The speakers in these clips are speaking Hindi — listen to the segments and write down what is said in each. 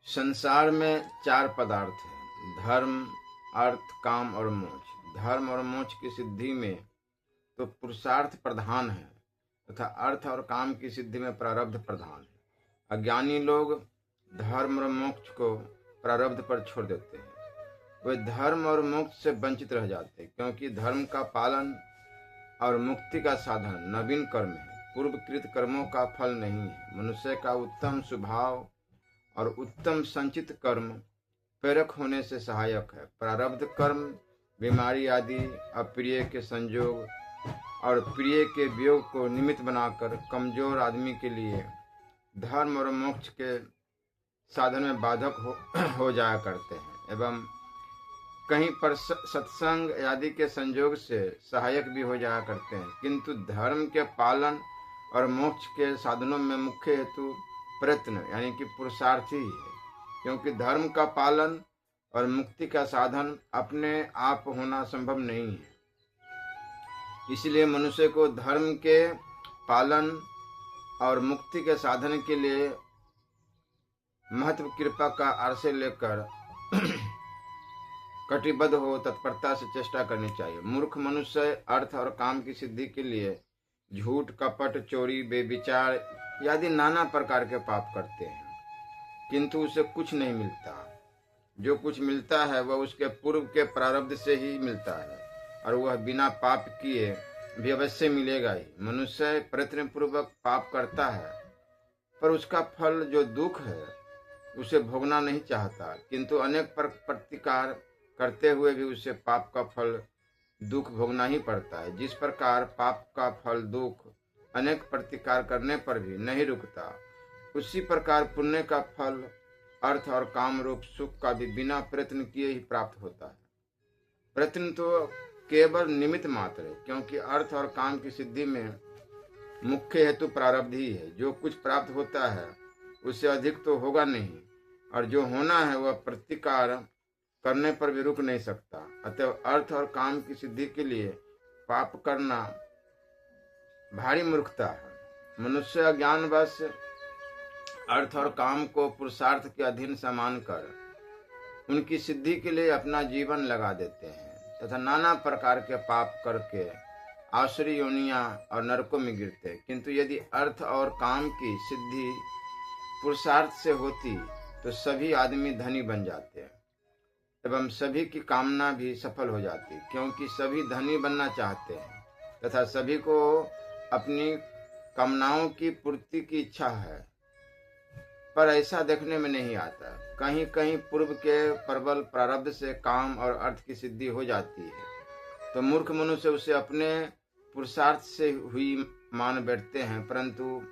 संसार में चार पदार्थ हैं: धर्म, अर्थ, काम और मोक्ष। धर्म और मोक्ष की सिद्धि में तो पुरुषार्थ प्रधान है तथा अर्थ और काम की सिद्धि में प्रारब्ध प्रधान है। अज्ञानी लोग धर्म और मोक्ष को प्रारब्ध पर छोड़ देते हैं। वे धर्म और मोक्ष से वंचित रह जाते हैं, क्योंकि धर्म का पालन और मुक्ति का साधन नवीन कर्म है, पूर्वकृत कर्मों का फल नहीं है। मनुष्य का उत्तम स्वभाव और उत्तम संचित कर्म प्रेरक होने से सहायक है। प्रारब्ध कर्म बीमारी आदि, अप्रिय के संयोग और प्रिय के वियोग को निमित्त बनाकर कमजोर आदमी के लिए धर्म और मोक्ष के साधन में बाधक हो जाया करते हैं एवं कहीं पर सत्संग आदि के संयोग से सहायक भी हो जाया करते हैं। किंतु धर्म के पालन और मोक्ष के साधनों में मुख्य हेतु प्रयत्न यानी कि पुरुषार्थ ही है, क्योंकि धर्म का पालन और मुक्ति का साधन अपने आप होना संभव नहीं है। इसलिए मनुष्य को धर्म के पालन और मुक्ति के साधन के लिए महत्व कृपा का आश्रय लेकर कटिबद्ध हो तत्परता से चेष्टा करनी चाहिए। मूर्ख मनुष्य अर्थ और काम की सिद्धि के लिए झूठ, कपट, चोरी, बेविचार आदि नाना प्रकार के पाप करते हैं, किंतु उसे कुछ नहीं मिलता। जो कुछ मिलता है वह उसके पूर्व के प्रारब्ध से ही मिलता है और वह बिना पाप किए भी अवश्य मिलेगा ही। मनुष्य प्रयत्न पूर्वक पाप करता है, पर उसका फल जो दुख है उसे भोगना नहीं चाहता, किंतु अनेक प्रतिकार करते हुए भी उसे पाप का फल दुख भोगना ही पड़ता है। जिस प्रकार पाप का फल दुख अनेक प्रतिकार करने पर भी नहीं रुकता, उसी प्रकार पुण्य का फल अर्थ और काम रूप सुख का भी बिना प्रयत्न किए ही प्राप्त होता है। प्रयत्न तो केवल निमित्त मात्र है, क्योंकि अर्थ और काम की सिद्धि में मुख्य हेतु प्रारब्ध ही है। जो कुछ प्राप्त होता है उससे अधिक तो होगा नहीं, और जो होना है वह प्रतिकार करने पर भी रुक नहीं सकता। अतः अर्थ और काम की सिद्धि के लिए पाप करना भारी मूर्खता है। मनुष्य अज्ञानवश अर्थ और काम को पुरुषार्थ के अधीन समान कर उनकी सिद्धि के लिए अपना जीवन लगा देते हैं तथा नाना प्रकार के पाप करके आसुरी योनियां और नरकों में गिरते हैं। किंतु यदि अर्थ और काम की सिद्धि पुरुषार्थ से होती तो सभी आदमी धनी बन जाते हैं एवं सभी की कामना भी सफल हो जाती, क्योंकि सभी धनी बनना चाहते हैं तथा सभी को अपनी कामनाओं की पूर्ति की इच्छा है, पर ऐसा देखने में नहीं आता। कहीं कहीं पूर्व के प्रबल प्रारब्ध से काम और अर्थ की सिद्धि हो जाती है तो मूर्ख मनुष्य उसे अपने पुरुषार्थ से हुई मान बैठते हैं, परंतु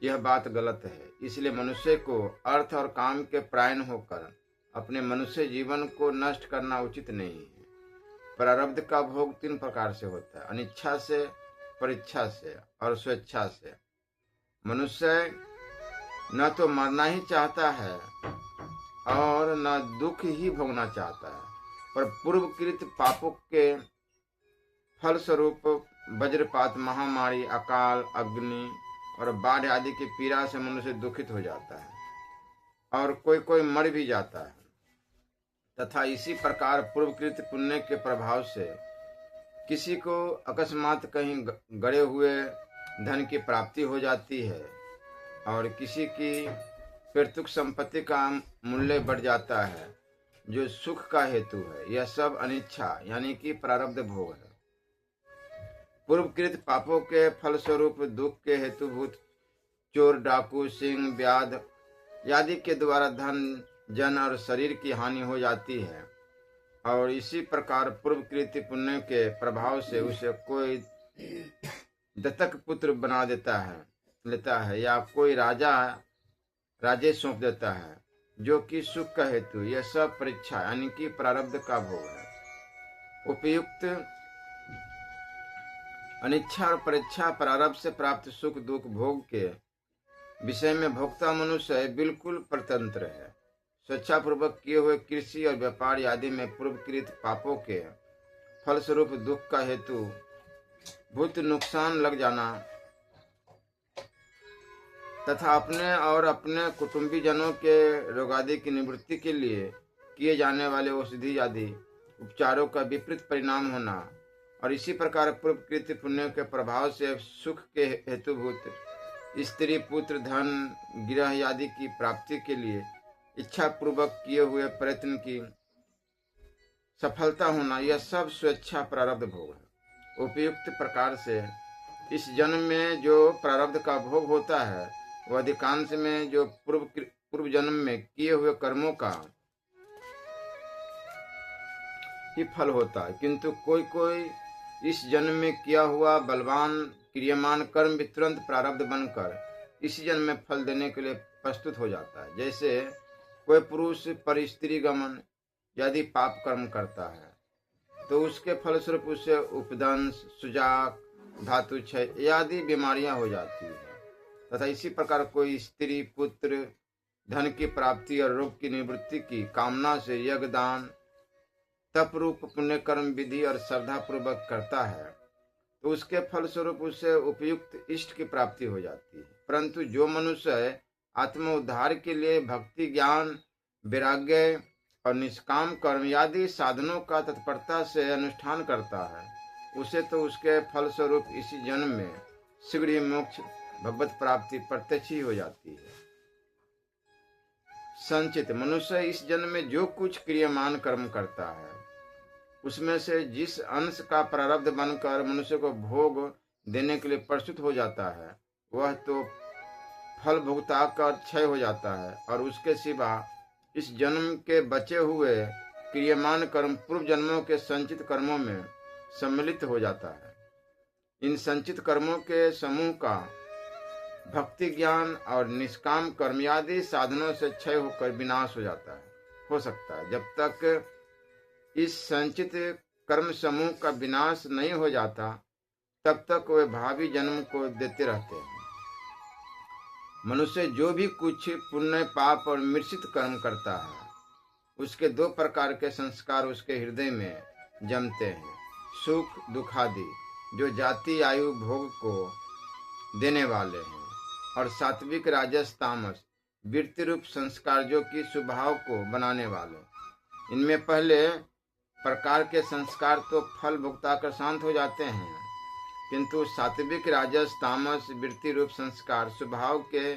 यह बात गलत है। इसलिए मनुष्य को अर्थ और काम के परायण होकर अपने मनुष्य जीवन को नष्ट करना उचित नहीं है। प्रारब्ध का भोग तीन प्रकार से होता है: अनिच्छा से, परीक्षा से और स्वेच्छा से। मनुष्य न तो मरना ही चाहता है और न दुख ही भोगना चाहता है, पर पूर्वकृत पापों के फलस्वरूप वज्रपात, महामारी, अकाल, अग्नि और बाढ़ आदि की पीड़ा से मनुष्य दुखित हो जाता है और कोई कोई मर भी जाता है। तथा इसी प्रकार पूर्वकृत पुण्य के प्रभाव से किसी को अकस्मात कहीं गड़े हुए धन की प्राप्ति हो जाती है और किसी की पैतृक संपत्ति का मूल्य बढ़ जाता है, जो सुख का हेतु है। यह सब अनिच्छा यानी कि प्रारब्ध भोग है। पूर्वकृत पापों के फलस्वरूप दुख के हेतुभूत चोर, डाकू, सिंह, व्याध आदि के द्वारा धन, जन और शरीर की हानि हो जाती है, और इसी प्रकार पूर्वकृत पुण्य के प्रभाव से उसे कोई दत्तक पुत्र बना लेता है या कोई राजे सौंप देता है, जो कि सुख का हेतु। यह सब परीक्षा यानी कि प्रारब्ध का भोग है। उपयुक्त अनिच्छा और परीक्षा प्रारब्ध से प्राप्त सुख दुख भोग के विषय में भोक्ता मनुष्य बिल्कुल स्वतंत्र है। स्वेच्छापूर्वक किए हुए कृषि और व्यापार आदि में पूर्वकृत पापों के फलस्वरूप दुख का हेतु भूत नुकसान लग जाना तथा अपने और अपने कुटुंबी जनों के रोगादि की निवृत्ति के लिए किए जाने वाले औषधि आदि उपचारों का विपरीत परिणाम होना और इसी प्रकार पूर्वकृत पुण्यों के प्रभाव से सुख के हेतुभूत स्त्री पुत्र धन गृह आदि की प्राप्ति के लिए इच्छा पूर्वक किए हुए प्रयत्न की सफलता होना, यह सब स्वेच्छा प्रारब्ध भोग है। उपयुक्त प्रकार से इस जन्म में जो प्रारब्ध का भोग होता है वह अधिकांश में जो पूर्व जन्म में किए हुए कर्मों का ही फल होता है, किंतु कोई कोई इस जन्म में किया हुआ बलवान क्रियमान कर्म भी तुरंत प्रारब्ध बनकर इसी जन्म में फल देने के लिए प्रस्तुत हो जाता है। जैसे कोई पुरुष पर स्त्री गमन यदि पाप कर्म करता है तो उसके फलस्वरूप उसे उपदंश, सुजाक, धातु क्षय आदि बीमारियां हो जाती है। तथा इसी प्रकार कोई स्त्री पुत्र धन की प्राप्ति और रोग की निवृत्ति की कामना से यज्ञ दान तप रूप पुण्य कर्म विधि और श्रद्धा पूर्वक करता है तो उसके फलस्वरूप उसे उपयुक्त इष्ट की प्राप्ति हो जाती है। परंतु जो मनुष्य आत्म उद्धार के लिए भक्ति ज्ञान वैराग्य और निष्काम कर्म आदि साधनों का तत्परता से अनुष्ठान करता है उसे तो उसके फलस्वरूप इसी जन्म में शीघ्र ही मोक्ष भगवत प्राप्ति प्रत्यक्ष ही हो जाती है। संचित मनुष्य इस जन्म में जो कुछ क्रियमान कर्म करता है उसमें से जिस अंश का प्रारब्ध बनकर मनुष्य को भोग देने के लिए प्रस्तुत हो जाता है वह तो फल भुगता कर क्षय हो जाता है और उसके सिवा इस जन्म के बचे हुए क्रियमान कर्म पूर्व जन्मों के संचित कर्मों में सम्मिलित हो जाता है। इन संचित कर्मों के समूह का भक्ति ज्ञान और निष्काम कर्म आदि साधनों से क्षय होकर विनाश हो सकता है। जब तक इस संचित कर्म समूह का विनाश नहीं हो जाता तब तक वे भावी जन्म को देते रहते हैं। मनुष्य जो भी कुछ पुण्य पाप और मिश्रित कर्म करता है उसके दो प्रकार के संस्कार उसके हृदय में जमते हैं, सुख दुख आदि जो जाति आयु भोग को देने वाले हैं और सात्विक राजस तामस वृत्ति रूप संस्कार जो कि स्वभाव को बनाने वाले। इनमें पहले प्रकार के संस्कार तो फल भुगता कर शांत हो जाते हैं, किंतु सात्विक राजस तामस वृत्ति रूप संस्कार स्वभाव के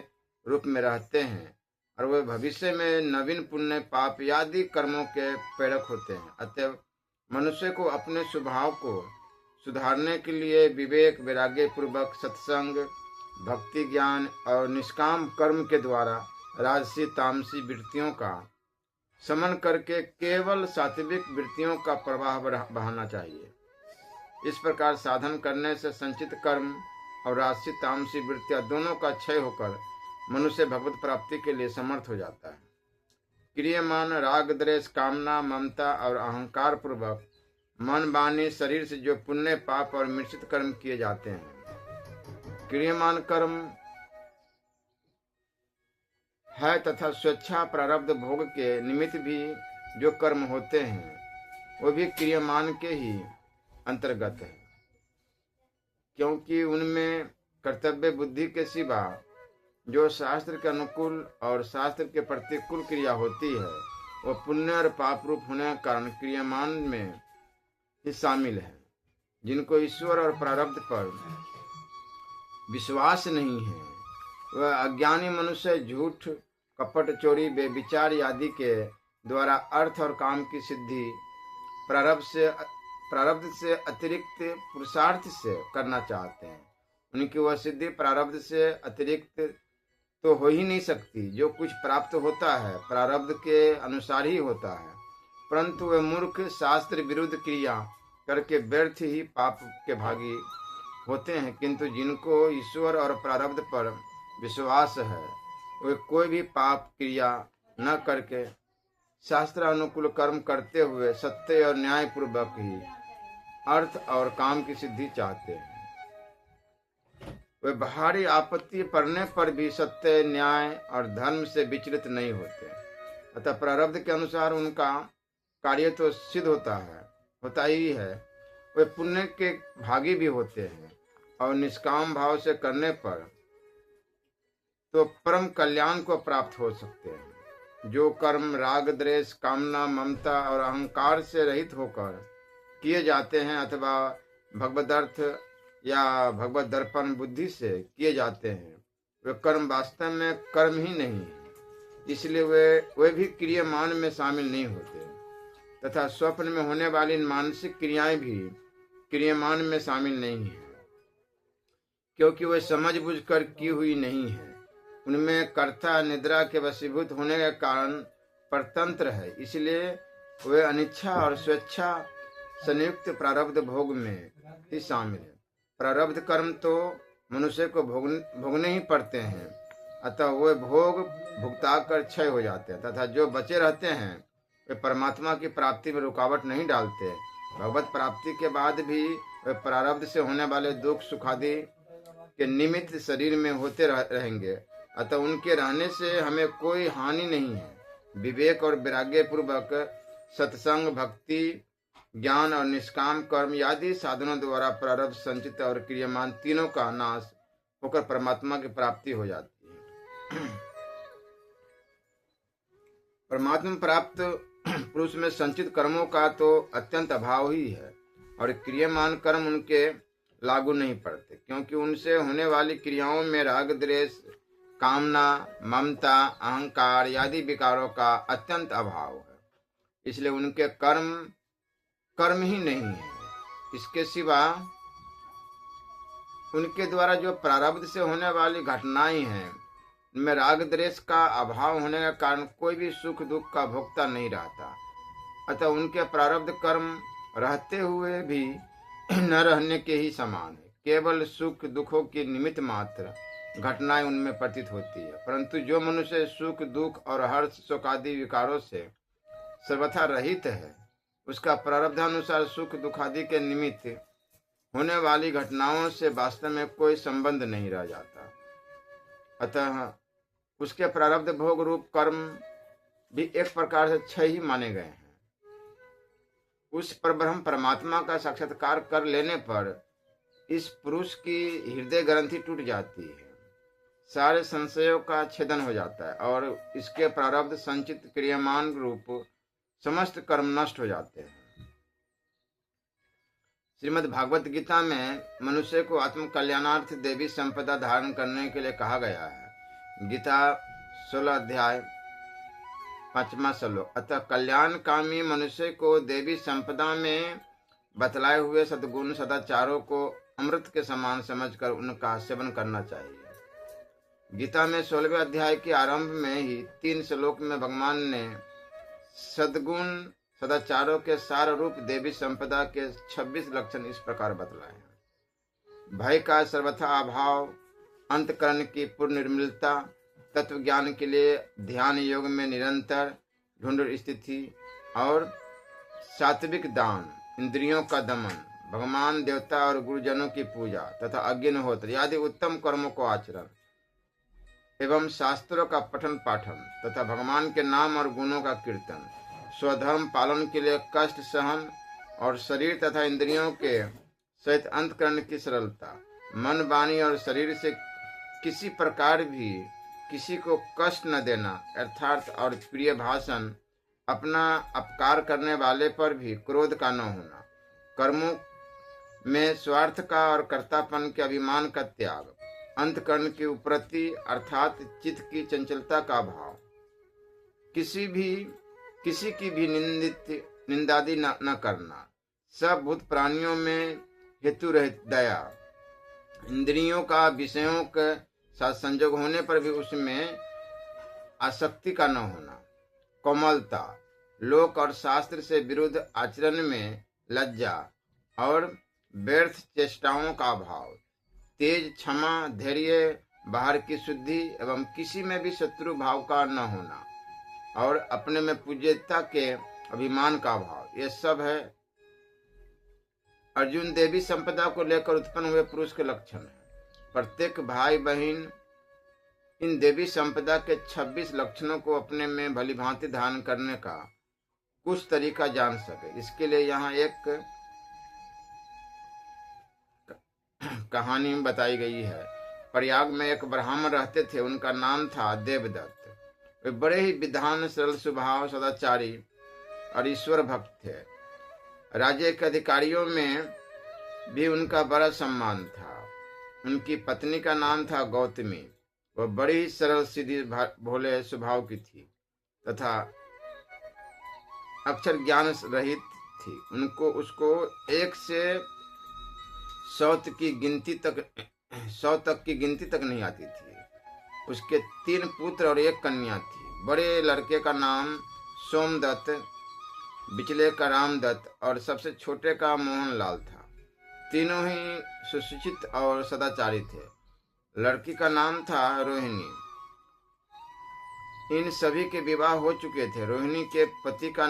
रूप में रहते हैं और वे भविष्य में नवीन पुण्य पाप आदि कर्मों के प्रेरक होते हैं। अतः मनुष्य को अपने स्वभाव को सुधारने के लिए विवेक वैराग्य पूर्वक सत्संग भक्ति ज्ञान और निष्काम कर्म के द्वारा राजसी तामसी वृत्तियों का समन करके केवल सात्विक वृत्तियों का प्रवाह बहाना चाहिए। इस प्रकार साधन करने से संचित कर्म और राजसी तामसी वृत्तियां दोनों का क्षय होकर मनुष्य भगवत प्राप्ति के लिए समर्थ हो जाता है। क्रियमान राग द्वेष कामना ममता और अहंकार पूर्वक मन वाणी शरीर से जो पुण्य पाप और मिश्रित कर्म किए जाते हैं, क्रियमान कर्म है तथा स्वेच्छा प्रारब्ध भोग के निमित्त भी जो कर्म होते हैं वो भी क्रियमान के ही अंतर्गत है, क्योंकि उनमें कर्तव्य बुद्धि के सिवा जो शास्त्र के अनुकूल और शास्त्र के प्रतिकूल क्रिया होती है वो पुण्य और पाप रूप होने के कारण क्रियमान में ही शामिल है। जिनको ईश्वर और प्रारब्ध पर विश्वास नहीं है वह अज्ञानी मनुष्य झूठ कपट चोरी बेविचार आदि के द्वारा अर्थ और काम की सिद्धि प्रारब्ध से अतिरिक्त पुरुषार्थ से करना चाहते हैं। उनकी वह सिद्धि प्रारब्ध से अतिरिक्त तो हो ही नहीं सकती। जो कुछ प्राप्त होता है प्रारब्ध के अनुसार ही होता है, परंतु वे मूर्ख शास्त्र विरुद्ध क्रिया करके व्यर्थ ही पाप के भागी होते हैं। किंतु जिनको ईश्वर और प्रारब्ध पर विश्वास है वे कोई भी पाप क्रिया न करके शास्त्र अनुकूल कर्म करते हुए सत्य और न्याय पूर्वक ही अर्थ और काम की सिद्धि चाहते हैं। वे भारी आपत्ति पड़ने पर भी सत्य न्याय और धर्म से विचलित नहीं होते। अतः प्रारब्ध के अनुसार उनका कार्य तो सिद्ध होता ही है। वे पुण्य के भागी भी होते हैं और निष्काम भाव से करने पर तो परम कल्याण को प्राप्त हो सकते हैं। जो कर्म राग द्वेष कामना ममता और अहंकार से रहित होकर किए जाते हैं अथवा भगवदर्थ या भगवत दर्पण बुद्धि से किए जाते हैं, वे कर्म वास्तव में कर्म ही नहीं है, इसलिए वे भी क्रियामान में शामिल नहीं होते तथा स्वप्न में होने वाली मानसिक क्रियाएं भी क्रियामान में शामिल नहीं है, क्योंकि वे समझ बुझकर की हुई नहीं है। उनमें कर्ता निद्रा के वशीभूत होने के कारण परतंत्र है, इसलिए वे अनिच्छा और स्वेच्छा संयुक्त प्रारब्ध भोग में ही शामिल है। प्रारब्ध कर्म तो मनुष्य को भोगने ही पड़ते हैं, अतः वे भोग भुगता कर क्षय हो जाते हैं तथा जो बचे रहते हैं वे परमात्मा की प्राप्ति में रुकावट नहीं डालते। भगवत प्राप्ति के बाद भी वे प्रारब्ध से होने वाले दुख सुखादि के निमित्त शरीर में होते रहेंगे, अतः उनके रहने से हमें कोई हानि नहीं है। विवेक और वैराग्य पूर्वक सत्संग भक्ति ज्ञान और निष्काम कर्म आदि साधनों द्वारा प्रारब्ध संचित और क्रियमान तीनों का नाश होकर परमात्मा की प्राप्ति हो जाती है। परमात्मा प्राप्त पुरुष में संचित कर्मों का तो अत्यंत अभाव ही है और क्रियमान कर्म उनके लागू नहीं पड़ते, क्योंकि उनसे होने वाली क्रियाओं में राग द्वेष कामना ममता अहंकार आदि विकारों का अत्यंत अभाव है, इसलिए उनके कर्म ही नहीं है। इसके सिवा उनके द्वारा जो प्रारब्ध से होने वाली घटनाएं हैं उनमें राग द्वेष का अभाव होने के कारण कोई भी सुख दुख का भोक्ता नहीं रहता, अतः उनके प्रारब्ध कर्म रहते हुए भी न रहने के ही समान है। केवल सुख दुखों की निमित्त मात्र घटनाएं उनमें प्रतीत होती है, परंतु जो मनुष्य सुख दुख और हर्ष शोकादि विकारों से सर्वथा रहित है, उसका प्रारब्धानुसार सुख दुखादि के निमित्त होने वाली घटनाओं से वास्तव में कोई संबंध नहीं रह जाता, अतः उसके प्रारब्ध भोग रूप कर्म भी एक प्रकार से क्षय ही माने गए हैं। उस परब्रह्म परमात्मा का साक्षात्कार कर लेने पर इस पुरुष की हृदय ग्रंथि टूट जाती है, सारे संशयों का छेदन हो जाता है और इसके प्रारब्ध संचित क्रियमान रूप समस्त कर्म नष्ट हो जाते हैं। श्रीमद् भागवत गीता में मनुष्य को आत्म कल्याणार्थ देवी संपदा धारण करने के लिए कहा गया है। गीता 16 अध्याय 5वां श्लोक, अतः कल्याण कामी मनुष्य को देवी संपदा में बतलाए हुए सद्गुण सदाचारों को अमृत के समान समझकर उनका सेवन करना चाहिए। गीता में 16वें अध्याय के आरंभ में ही 3 श्लोक में भगवान ने सद्गुण सदाचारों के सार रूप देवी संपदा के 26 लक्षण इस प्रकार बतलाए हैं। भय का सर्वथा अभाव, अंतकरण की पूर्ण निर्मलता, तत्व ज्ञान के लिए ध्यान योग में निरंतर ढूंढ स्थिति और सात्विक दान, इंद्रियों का दमन, भगवान देवता और गुरुजनों की पूजा तथा अग्निहोत्र आदि उत्तम कर्मों को आचरण एवं शास्त्रों का पठन पाठन तथा भगवान के नाम और गुणों का कीर्तन, स्वधर्म पालन के लिए कष्ट सहन और शरीर तथा इंद्रियों के सहित अंतकरण की सरलता, मन वाणी और शरीर से किसी प्रकार भी किसी को कष्ट न देना अर्थात और प्रिय भाषण, अपना अपकार करने वाले पर भी क्रोध का न होना, कर्मों में स्वार्थ का और कर्तापन के अभिमान का त्याग, अंतकरण की उपरति अर्थात चित्त की चंचलता का भाव, किसी की भी निंदादि न करना, सब भूत प्राणियों में हेतु रहित दया, इंद्रियों का विषयों के साथ संजोग होने पर भी उसमें आसक्ति का न होना, कोमलता, लोक और शास्त्र से विरुद्ध आचरण में लज्जा और व्यर्थ चेष्टाओं का भाव, तेज क्षमा धैर्य, बाहर की शुद्धि एवं किसी में भी शत्रु भाव का न होना और अपने में पूज्यता के अभिमान का भाव, ये सब है अर्जुन देवी संपदा को लेकर उत्पन्न हुए पुरुष के लक्षण है। प्रत्येक भाई बहन इन देवी संपदा के 26 लक्षणों को अपने में भली भांति धारण करने का कुछ तरीका जान सके, इसके लिए यहाँ एक कहानी बताई गई है। प्रयाग में एक ब्राह्मण रहते थे, उनका नाम था देवदत्त। वे बड़े ही विद्वान, सरल स्वभाव, सदाचारी और ईश्वर भक्त थे। राज्य के अधिकारियों में भी उनका बड़ा सम्मान था। उनकी पत्नी का नाम था गौतमी। वह बड़ी ही सरल, सीधी, भोले स्वभाव की थी तथा अक्षर ज्ञान रहित थी। उसको 1 से 100 तक की गिनती तक नहीं आती थी। उसके 3 पुत्र और 1 कन्या थी। बड़े लड़के का नाम सोमदत्त, बिचले का रामदत्त और सबसे छोटे का मोहनलाल था। तीनों ही सुशिक्षित और सदाचारी थे। लड़की का नाम था रोहिणी। इन सभी के विवाह हो चुके थे। रोहिणी के पति का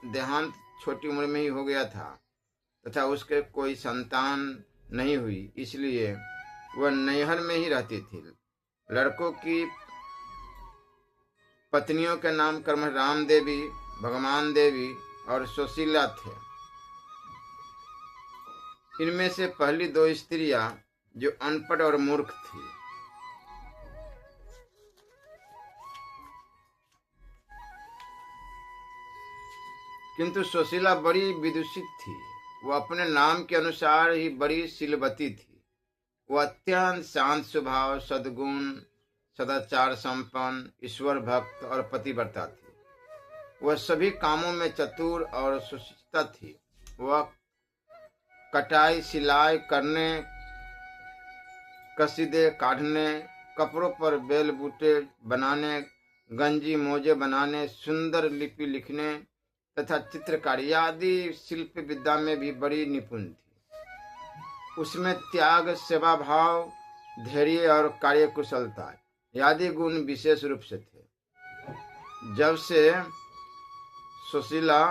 देहांत छोटी उम्र में ही हो गया था तथा उसके कोई संतान नहीं हुई, इसलिए वह नैहर में ही रहती थी। लड़कों की पत्नियों के नाम क्रम राम देवी, भगवान देवी और सुशीला थे। इनमें से पहली 2 स्त्रियां जो अनपढ़ और मूर्ख थी, किंतु सुशीला बड़ी विदुषित थी। वह अपने नाम के अनुसार ही बड़ी शीलवती थी। वह अत्यंत शांत स्वभाव, सद्गुण, सदाचार संपन्न, ईश्वर भक्त और पतिव्रता थी। वह सभी कामों में चतुर और सुशिक्षिता थी। वह कटाई, सिलाई करने, कसीदे काटने, कपड़ों पर बेल बूटे बनाने, गंजी मोजे बनाने, सुंदर लिपि लिखने तथा चित्रकारी आदि शिल्प विद्या में भी बड़ी निपुण थी। उसमें त्याग, सेवा भाव, धैर्य और कार्यकुशलता आदि गुण विशेष रूप से थे। जब से सुशीला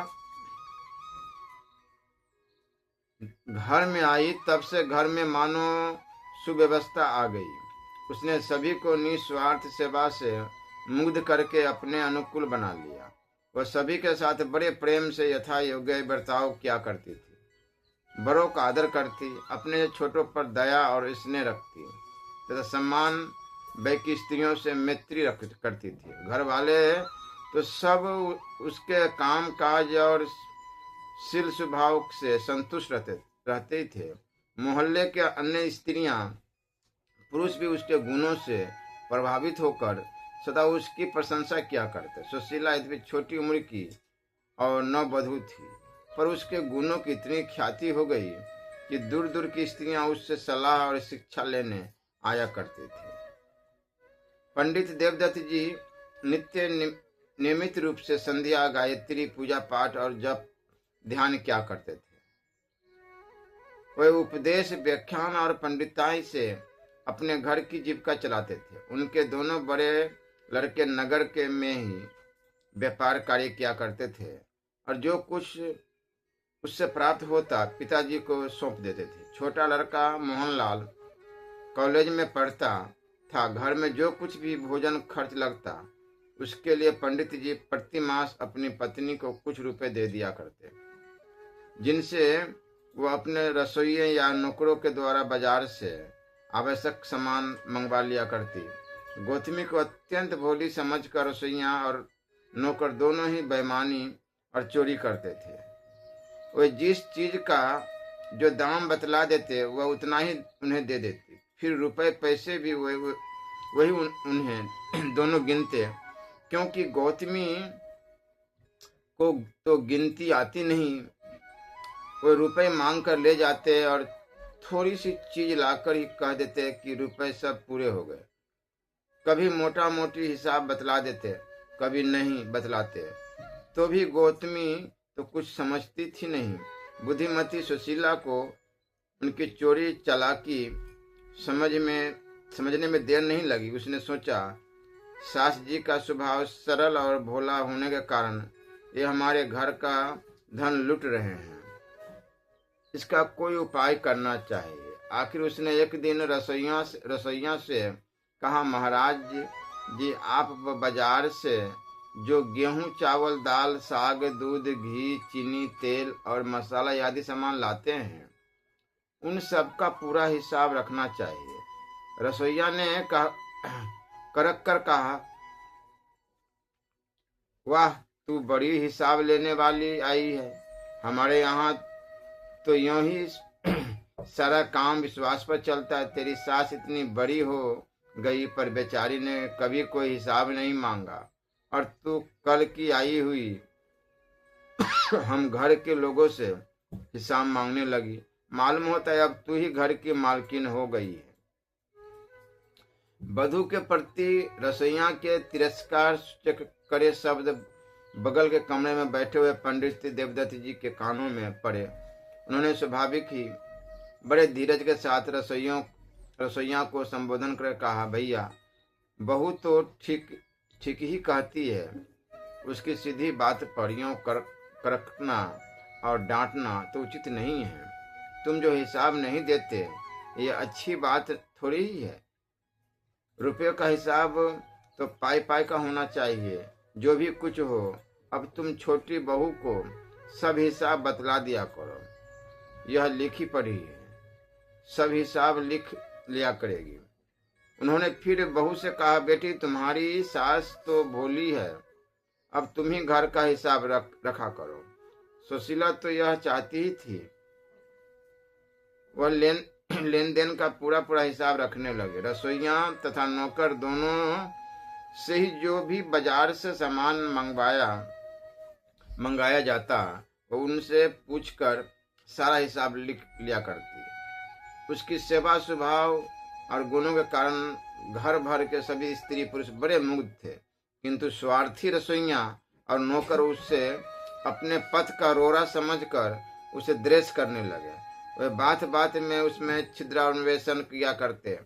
घर में आई, तब से घर में मानो सुव्यवस्था आ गई। उसने सभी को निस्वार्थ सेवा से मुग्ध करके अपने अनुकूल बना लिया। वह सभी के साथ बड़े प्रेम से यथा योग्य बर्ताव किया करती थी। बड़ों का आदर करती, अपने छोटों पर दया और स्नेह रखती तथा सम्मान की स्त्रियों से मैत्री करती थी। घर वाले तो सब उसके काम काज और शील स्वभाव से संतुष्ट रहते थे। मोहल्ले के अन्य स्त्रियां, पुरुष भी उसके गुणों से प्रभावित होकर सदा उसकी प्रशंसा किया करते। सुशीला इतनी छोटी उम्र की और नववधू थी, पर उसके गुणों की इतनी ख्याति हो गई कि दूर दूर की स्त्रियां उससे सलाह और शिक्षा लेने आया करती थी। पंडित देवदत्त जी नित्य नियमित रूप से संध्या, गायत्री, पूजा पाठ और जप ध्यान किया करते थे। वे उपदेश, व्याख्यान और पंडिताई से अपने घर की जीविका चलाते थे। उनके दोनों बड़े लड़के नगर के में ही व्यापार कार्य किया करते थे और जो कुछ उससे प्राप्त होता पिताजी को सौंप देते थे। छोटा लड़का मोहनलाल कॉलेज में पढ़ता था। घर में जो कुछ भी भोजन खर्च लगता, उसके लिए पंडित जी प्रति मास अपनी पत्नी को कुछ रुपए दे दिया करते, जिनसे वो अपने रसोइये या नौकरों के द्वारा बाजार से आवश्यक सामान मंगवा लिया करती। गौतमी को अत्यंत भोली समझकर रसोइया और नौकर दोनों ही बेईमानी और चोरी करते थे। वे जिस चीज का जो दाम बतला देते, वह उतना ही उन्हें दे देती। फिर रुपए पैसे भी वही उन्हें दोनों गिनते, क्योंकि गौतमी को तो गिनती आती नहीं। वो रुपए मांग कर ले जाते और थोड़ी सी चीज लाकर ही कह देते कि रुपए सब पूरे हो गए। कभी मोटा मोटी हिसाब बतला देते, कभी नहीं बतलाते। तो भी गौतमी तो कुछ समझती थी नहीं। बुद्धिमती सुशीला को उनकी चोरी चालाकी समझने में देर नहीं लगी। उसने सोचा, सास जी का स्वभाव सरल और भोला होने के कारण ये हमारे घर का धन लूट रहे हैं, इसका कोई उपाय करना चाहिए। आखिर उसने एक दिन रसोइया से कहा, महाराज जी, आप बाजार से जो गेहूं, चावल, दाल, साग, दूध, घी, चीनी, तेल और मसाला आदि सामान लाते हैं, उन सब का पूरा हिसाब रखना चाहिए। रसोईया ने करक कर कहा, वाह, तू बड़ी हिसाब लेने वाली आई है। हमारे यहाँ तो यूं ही सारा काम विश्वास पर चलता है। तेरी सास इतनी बड़ी हो गई पर बेचारी ने कभी कोई हिसाब नहीं मांगा, और तू कल की आई हुई हम घर के लोगों से हिसाब मांगने लगी। मालूम होता है अब तू ही घर की मालकिन हो गई है। वधू के प्रति रसोइया के तिरस्कार सूचक करे शब्द बगल के कमरे में बैठे हुए पंडित देवदत्त जी के कानों में पड़े। उन्होंने स्वाभाविक ही बड़े धीरज के साथ रसोइया को संबोधन कर कहा, भैया, बहू तो ठीक ही कहती है। उसकी सीधी बात पर यूं करकना और डांटना तो उचित नहीं है। तुम जो हिसाब नहीं देते ये अच्छी बात थोड़ी ही है। रुपये का हिसाब तो पाई पाई का होना चाहिए। जो भी कुछ हो, अब तुम छोटी बहू को सब हिसाब बतला दिया करो। यह लिखी पढ़ी है, सब हिसाब लिख लिया करेगी। उन्होंने फिर बहू से कहा, बेटी, तुम्हारी सास तो भोली है, अब तुम ही घर का हिसाब रखा करो। सुशीला तो यह चाहती ही थी। वह लेन देन का पूरा हिसाब रखने लगे। रसोइया तथा नौकर दोनों से ही जो भी बाजार से सामान मंगाया जाता वो उनसे पूछकर सारा हिसाब लिख लिया करती। उसकी सेवा स्वभाव और गुणों के कारण घर भर के सभी स्त्री पुरुष बड़े मुग्ध थे, किंतु स्वार्थी रसोइया और नौकर उससे अपने पथ का रोरा समझकर उसे द्वेष करने लगे। वे बात बात में उसमें छिद्रान्वेषण किया करते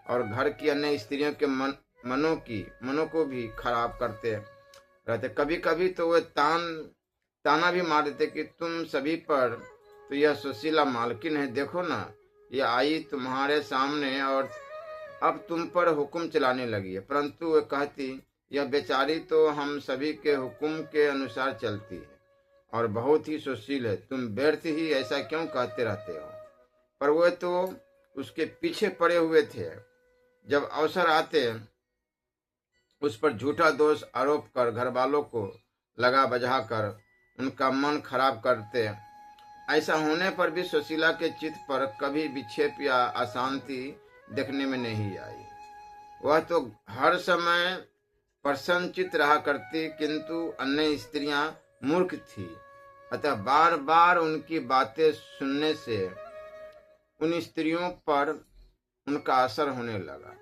और घर की अन्य स्त्रियों के मनों को भी खराब करते रहते। कभी कभी तो वे ताना भी मार देते कि तुम सभी पर तो यह सुशीला मालकिन है, देखो ना, ये आई तुम्हारे सामने और अब तुम पर हुक्म चलाने लगी है। परंतु वे कहती, यह बेचारी तो हम सभी के हुक्म के अनुसार चलती है और बहुत ही सुशील है। तुम व्यर्थ ही ऐसा क्यों कहते रहते हो? पर वे तो उसके पीछे पड़े हुए थे। जब अवसर आते उस पर झूठा दोष आरोप कर घर वालों को लगा बजा कर उनका मन खराब करते। ऐसा होने पर भी सुशीला के चित्त पर कभी विक्षेप या अशांति देखने में नहीं आई। वह तो हर समय प्रसन्नचित रहा करती, किंतु अन्य स्त्रियां मूर्ख थी, अतः बार बार उनकी बातें सुनने से उन स्त्रियों पर उनका असर होने लगा।